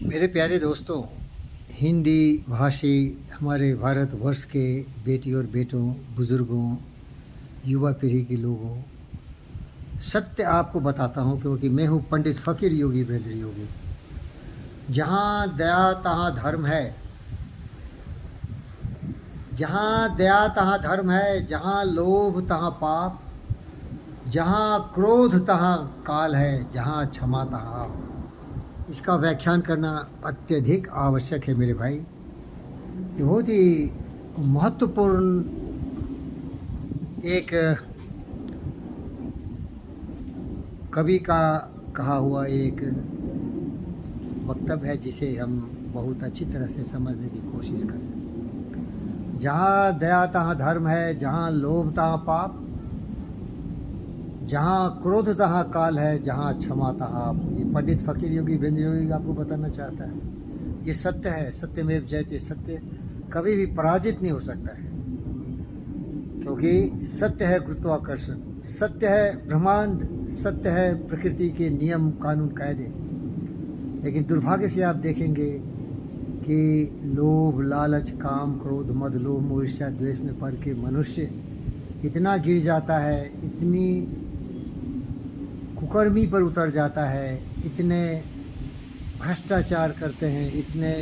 मेरे प्यारे दोस्तों, हिंदी भाषी हमारे भारतवर्ष के बेटी और बेटों, बुज़ुर्गों, युवा पीढ़ी के लोगों, सत्य आपको बताता हूँ क्योंकि मैं हूँ पंडित फ़कीर योगी वीरेंद्र योगी। जहाँ दया तहाँ धर्म है, जहाँ दया तहाँ धर्म है, जहाँ लोभ तहाँ पाप, जहाँ क्रोध तहाँ काल है, जहाँ क्षमा तहाँ आप। इसका व्याख्यान करना अत्यधिक आवश्यक है मेरे भाई। ये बहुत ही महत्वपूर्ण एक कवि का कहा हुआ एक वक्तव्य है जिसे हम बहुत अच्छी तरह से समझने की कोशिश करें। जहाँ दया तहाँ धर्म है, जहाँ लोभ तहाँ पाप, जहाँ क्रोध तहाँ काल है, जहाँ क्षमा तहाँ आप। ये पंडित फ़कीर योगी वीरेंद्र योगी आपको बताना चाहता है। ये सत्य है, सत्यमेव जयते। सत्य कभी भी पराजित नहीं हो सकता है, क्योंकि सत्य है गुरुत्वाकर्षण, सत्य है ब्रह्मांड, सत्य है प्रकृति के नियम कानून कायदे। लेकिन दुर्भाग्य से आप देखेंगे कि लोभ, लालच, काम, क्रोध, मद, लोभ, मोह, ईर्ष्या, द्वेष में पड़ के मनुष्य इतना गिर जाता है, इतनी कुकर्मी पर उतर जाता है, इतने भ्रष्टाचार करते हैं, इतने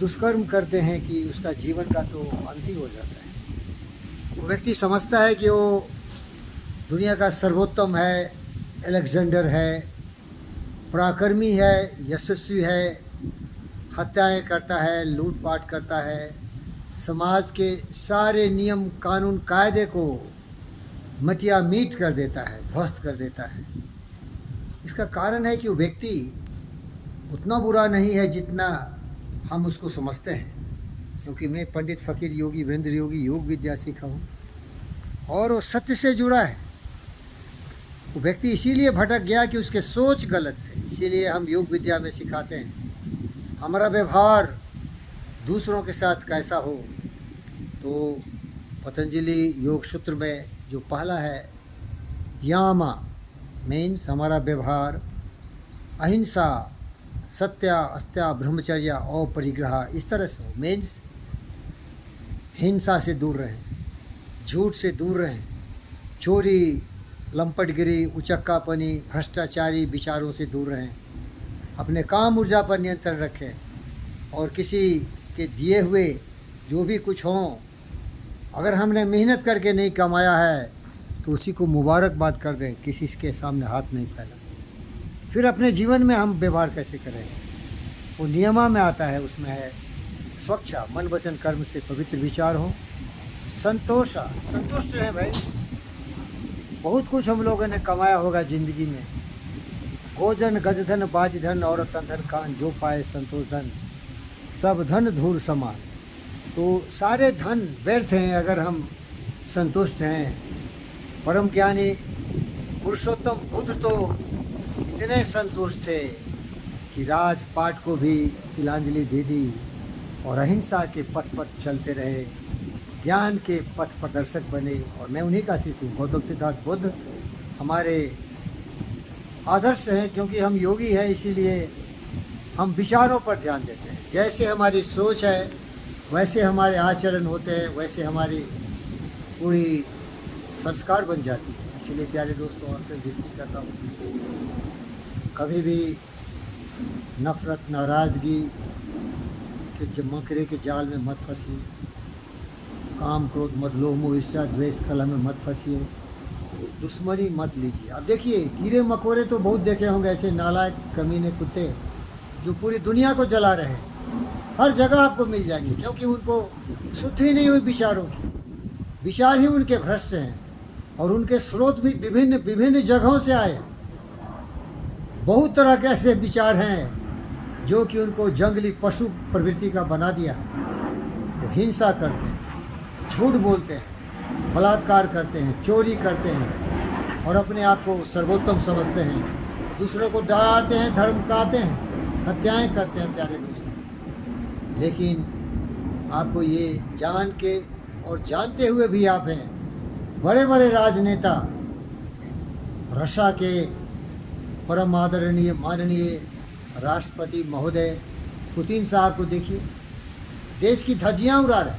दुष्कर्म करते हैं कि उसका जीवन का तो अंत ही हो जाता है। वो व्यक्ति समझता है कि वो दुनिया का सर्वोत्तम है, अलेक्जेंडर है, पराक्रमी है, यशस्वी है, हत्याएं करता है, लूटपाट करता है, समाज के सारे नियम कानून कायदे को मटिया मीट कर देता है, ध्वस्त कर देता है। इसका कारण है कि वो व्यक्ति उतना बुरा नहीं है जितना हम उसको समझते हैं, क्योंकि मैं पंडित फ़कीर योगी वीरेंद्र योगी योग विद्या सीखा हूँ और वो सत्य से जुड़ा है। वो व्यक्ति इसीलिए भटक गया कि उसके सोच गलत थे। इसीलिए हम योग विद्या में सिखाते हैं हमारा व्यवहार दूसरों के साथ कैसा हो। तो पतंजलि योग सूत्र में जो पहला है यामा मीन्स हमारा व्यवहार, अहिंसा, सत्या, अस्त्या, ब्रह्मचर्य और परिग्रह, इस तरह से हो। मीन्स हिंसा से दूर रहें, झूठ से दूर रहें, चोरी, लंपटगिरी, उचक्कापनी, भ्रष्टाचारी विचारों से दूर रहें, अपने काम ऊर्जा पर नियंत्रण रखें और किसी के दिए हुए जो भी कुछ हों, अगर हमने मेहनत करके नहीं कमाया है तो उसी को मुबारकबाद कर दें, किसी के सामने हाथ नहीं फैला। फिर अपने जीवन में हम व्यवहार कैसे करें, वो नियमा में आता है। उसमें है स्वच्छा, मन वचन कर्म से पवित्र विचार हो, संतोषा, संतुष्ट रहें भाई। बहुत कुछ हम लोगों ने कमाया होगा ज़िंदगी में, गोजन गजधन बाजधन और तन कान, जो पाए संतोष धन, सब धन धूल समान। तो सारे धन व्यर्थ हैं अगर हम संतुष्ट हैं। परम ज्ञानी पुरुषोत्तम बुद्ध तो इतने संतुष्ट थे कि राजपाट को भी तिलांजलि दे दी और अहिंसा के पथ पर चलते रहे, ज्ञान के पथ प्रदर्शक बने। और मैं उन्हीं का शिष्य हूँ। गौतम सिद्धार्थ बुद्ध हमारे आदर्श हैं, क्योंकि हम योगी हैं, इसीलिए हम विचारों पर ध्यान देते हैं। जैसे हमारी सोच है वैसे हमारे आचरण होते हैं, वैसे हमारी पूरी संस्कार बन जाती है। इसीलिए प्यारे दोस्तों, आपसे विनती करता हूँ कभी भी नफ़रत, नाराज़गी के मकरे के जाल में मत फंसिए, काम, क्रोध, मद, लोभ, मोह, ईर्ष्या, द्वेष, कलह में मत फंसिए, दुश्मनी मत लीजिए। अब देखिए, कीड़े मकोड़े तो बहुत देखे होंगे, ऐसे नालायक कमीने कुत्ते जो पूरी दुनिया को जला रहे हैं, हर जगह आपको मिल जाएंगे, क्योंकि उनको शुद्धि नहीं हुई विचारों की। विचार ही उनके भ्रष्ट हैं और उनके स्रोत भी विभिन्न विभिन्न जगहों से आए। बहुत तरह के ऐसे विचार हैं जो कि उनको जंगली पशु प्रवृत्ति का बना दिया। वो हिंसा करते हैं, झूठ बोलते हैं, बलात्कार करते हैं, चोरी करते हैं और अपने आप को सर्वोत्तम समझते हैं, दूसरों को डराते हैं, धर्म काते हैं, हत्याएं करते हैं प्यारे दोस्तों। लेकिन आपको ये जान के और जानते हुए भी आप हैं, बड़े बड़े राजनेता, रशा के परम आदरणीय माननीय राष्ट्रपति महोदय पुतिन साहब को देखिए, देश की धज्जियां उड़ा रहे,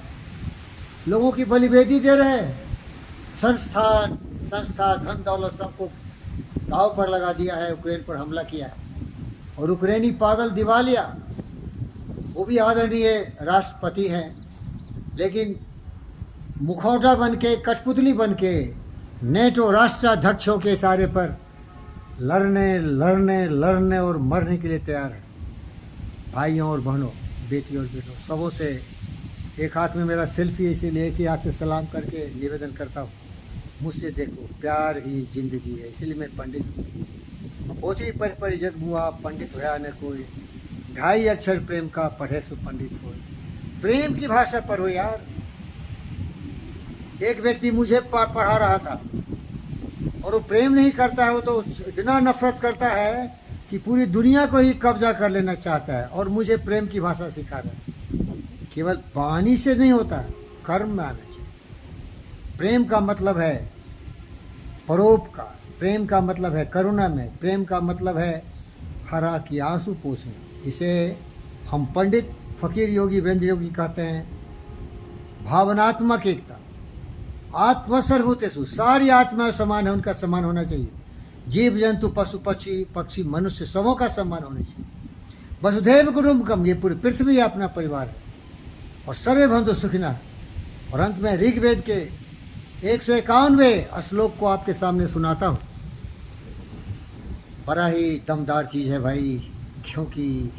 लोगों की बलिवेदी दे रहे हैं, संस्था धन दौलत सबको दाव पर लगा दिया है, यूक्रेन पर हमला किया है। और यूक्रेनी पागल दिवालिया, वो भी आदरणीय राष्ट्रपति हैं, लेकिन मुखौटा बन के, कठपुतली बन के नेटो राष्ट्राध्यक्षों के इशारे पर लड़ने और मरने के लिए तैयार है। भाइयों और बहनों, बेटियों और बेटों, सबों से एक हाथ में मेरा सेल्फी है, इसीलिए एक ही हाथ से सलाम करके निवेदन करता हूँ, मुझसे देखो, प्यार ही जिंदगी है। इसलिए मैं पंडित हूँ। पोथी पर जग मुआ पंडित होया न कोई, 2.5 अक्षर प्रेम का पढ़े सो पंडित हो। प्रेम की भाषा पर हो यार। एक व्यक्ति मुझे पढ़ा रहा था और वो प्रेम नहीं करता है, वो तो इतना नफरत करता है कि पूरी दुनिया को ही कब्जा कर लेना चाहता है, और मुझे प्रेम की भाषा सिखा रहा है। केवल वाणी से नहीं होता, कर्म में आना चाहिए। प्रेम का मतलब है परोपकार, प्रेम का मतलब है करुणा में, प्रेम का मतलब है हरा की आंसू पोंछना, जिसे हम पंडित फकीर योगी वीरेंद्र योगी कहते हैं भावनात्मक एकता। आत्मसर्वभूतेषु, सारी आत्माएं समान है, उनका सम्मान होना चाहिए। जीव जंतु पशु पक्षी मनुष्य सबों का सम्मान होना चाहिए। वसुधैव कुटुंबकम, ये पूरी पृथ्वी अपना परिवार है। और सर्वे बंधु सुखिनः। और अंत में ऋग्वेद के 151वें श्लोक को आपके सामने सुनाता हूँ। बड़ा ही दमदार चीज़ है भाई, क्योंकि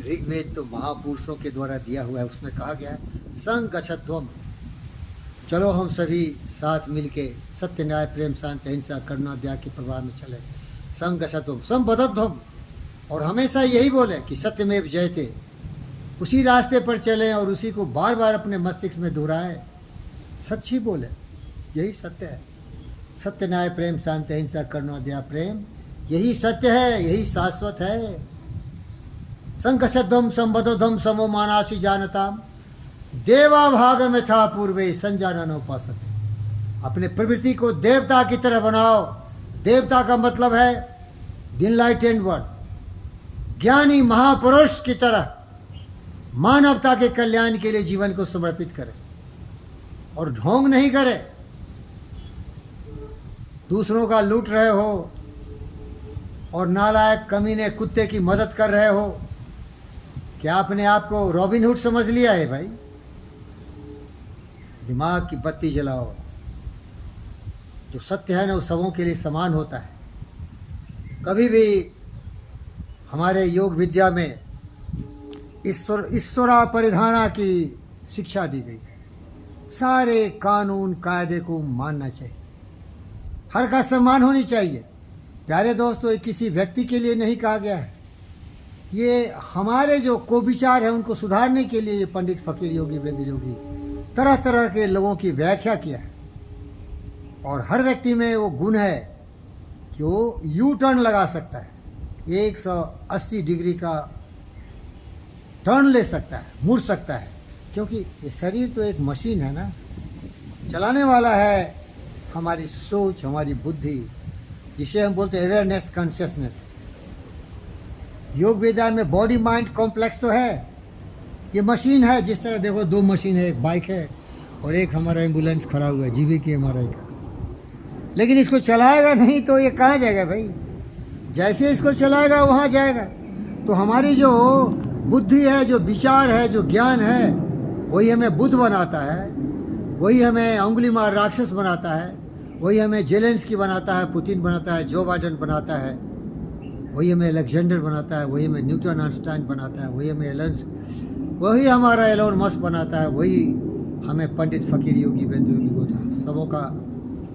ऋग्वेद तो महापुरुषों के द्वारा दिया हुआ है। उसमें कहा गया है संगच्छध्वम, चलो हम सभी साथ मिलके सत्य न्याय प्रेम शांति अहिंसा करुणा दया के प्रवाह में चले। संगच्छध्वम संबद्धध्वम, और हमेशा यही बोले कि सत्यमेव जयते, उसी रास्ते पर चलें और उसी को बार बार अपने मस्तिष्क में दोहराएं। सच ही बोले, यही सत्य है। सत्य न्याय प्रेम शांति अहिंसा करुणा दया प्रेम, यही सत्य है, यही शाश्वत है। संकषध्वम संबद्धध्वम समो मानासी जानताम, देवा भाग में था पूर्वे संजानन उपासते। अपने प्रवृत्ति को देवता की तरह बनाओ। देवता का मतलब है इनलाइटेंड वर्ड, ज्ञानी महापुरुष की तरह मानवता के कल्याण के लिए जीवन को समर्पित करें और ढोंग नहीं करें। दूसरों का लूट रहे हो और नालायक कमीने कुत्ते की मदद कर रहे हो, क्या आपने आपको रॉबिन हुड समझ लिया है भाई? दिमाग की बत्ती जलाओ। जो सत्य है ना, वो सबों के लिए समान होता है। कभी भी हमारे योग विद्या में ईश्वरा परिधाना की शिक्षा दी गई है। सारे कानून कायदे को मानना चाहिए, हर का सम्मान होनी चाहिए। प्यारे दोस्तों, ये किसी व्यक्ति के लिए नहीं कहा गया है, ये हमारे जो कुविचार है उनको सुधारने के लिए ये पंडित फकीर योगी वीरेंद्र योगी तरह तरह के लोगों की व्याख्या किया है। और हर व्यक्ति में वो गुण है कि वो यू टर्न लगा सकता है, 180 डिग्री का टर्न ले सकता है, मुड़ सकता है। क्योंकि ये शरीर तो एक मशीन है ना, चलाने वाला है हमारी सोच, हमारी बुद्धि, जिसे हम बोलते हैं अवेयरनेस, कॉन्शियसनेस। योग विद्या में बॉडी माइंड कॉम्प्लेक्स तो है, ये मशीन है। जिस तरह देखो, 2 मशीन है, एक बाइक है और एक हमारा एम्बुलेंस खड़ा हुआ है GVK का। लेकिन इसको चलाएगा नहीं तो ये कहाँ जाएगा भाई? जैसे इसको चलाएगा वहाँ जाएगा। तो हमारी जो बुद्धि है, जो विचार है, जो ज्ञान है, वही हमें बुद्ध बनाता है, वही हमें उंगली मार राक्षस बनाता है, वही हमें जेलेंस्की बनाता है, पुतिन बनाता है, जो बाइडेन बनाता है, वही हमें अलेक्जेंडर बनाता है, वही हमें न्यूटन आइंस्टाइन बनाता है, वही हमारा एलोन मस्क बनाता है, वही हमें पंडित फकीर योगी वीरेंद्र योगी बोलता है। सबों का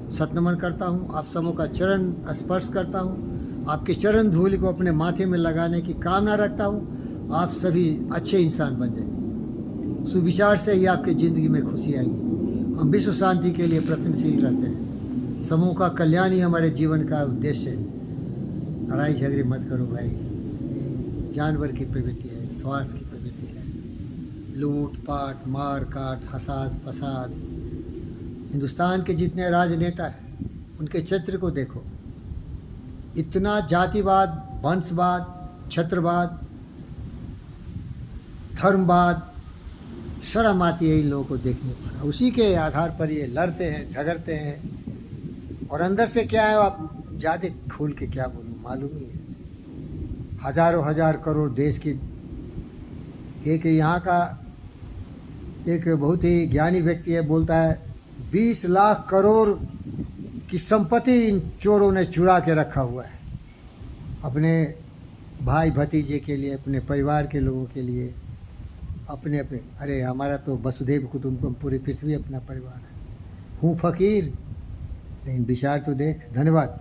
सतनमन करता हूँ, आप सबों का चरण स्पर्श करता हूँ, आपके चरण धूल को अपने माथे में लगाने की कामना रखता हूँ। आप सभी अच्छे इंसान बन जाइए। सुविचार से ही आपकी ज़िंदगी में खुशी आएगी। हम विश्व शांति के लिए प्रयत्नशील रहते हैं। समूह का कल्याण ही हमारे जीवन का उद्देश्य है। लड़ाई झगड़े मत करो भाई, ये जानवर की प्रवृत्ति है, स्वार्थ की प्रवृत्ति है। लूट पाट, मार काट, हसाद फसाद। हिंदुस्तान के जितने राजनेता हैं उनके चरित्र को देखो, इतना जातिवाद, वंशवाद, छत्रवाद, धर्मवाद, शर्म आती है इन लोगों को देखने पर। उसी के आधार पर ये लड़ते हैं, झगड़ते हैं। और अंदर से क्या है, आप ज़्यादा खोल के क्या बोलूँ, मालूम ही है। हजारों हजार करोड़ देश की, एक यहाँ का एक बहुत ही ज्ञानी व्यक्ति है, बोलता है 20 लाख करोड़ की संपत्ति इन चोरों ने चुरा के रखा हुआ है, अपने भाई भतीजे के लिए, अपने परिवार के लोगों के लिए, अपने अपने। अरे हमारा तो वसुधैव कुटुंबकम, पूरी पृथ्वी अपना परिवार है। हूँ फकीर, लेकिन विचार तो देख। धन्यवाद।